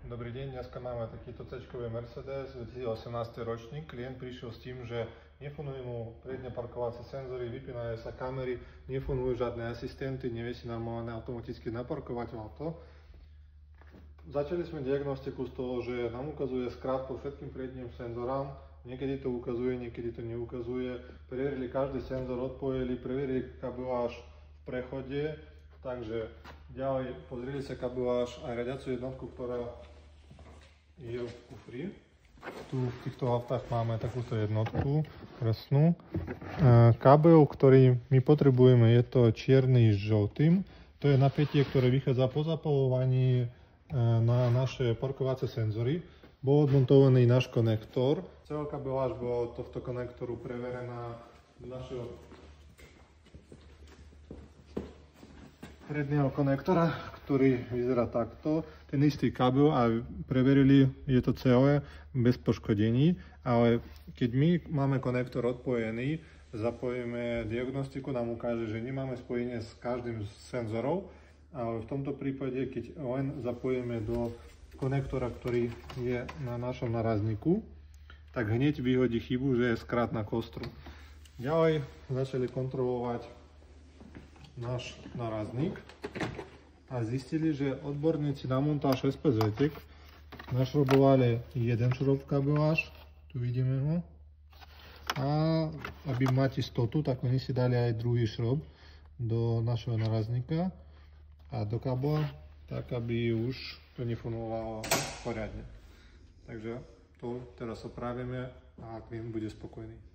Dobrý deň, dneska máme takýto C-čkový Mercedes, 2018 ročník. Klient prišiel s tým, že nefungujú mu predné parkovacie senzory, vypínajú sa kamery, nefungujú žiadne asistenty, nevie si normálne automaticky naparkovať auto. Začali sme diagnostiku z toho, že nám ukazuje skrát po všetkým predným senzorám, niekedy to ukazuje, niekedy to neukazuje. Preverili každý senzor, odpojili, preverili kabeláž v prechode. Takže ďalej pozreli sa kabeláž a riadiacu jednotku, ktorá je v kufri. Tu v týchto autách máme takúto jednotku presnú. Kábel, ktorý my potrebujeme, je to čierny s žltým. To je napätie, ktoré vychádza po zapalovaní na naše parkovacie senzory. Bol odmontovaný náš konektor. Celá kabeláž bola od tohto konektoru preverená do našeho predného konektora, ktorý vyzerá takto. Ten istý kábel a preverili, je to celé bez poškodení, ale keď my máme konektor odpojený, zapojíme diagnostiku, nám ukáže, že nemáme spojenie s každým z senzorov, ale v tomto prípade, keď len zapojíme do konektora, ktorý je na našom narazníku, tak hneď vyhodí chybu, že je skrát na kostru. Ďalej začali kontrolovať náš narazník a zistili, že odborníci na montáž SPZ našrobovali jeden šrob v kabeláž, tu vidíme ho, a aby mať istotu, tak oni si dali aj druhý šrob do našeho narazníka a do kabla, tak aby už to nefungovalo poriadne. Takže to teraz opravíme a klient bude spokojný.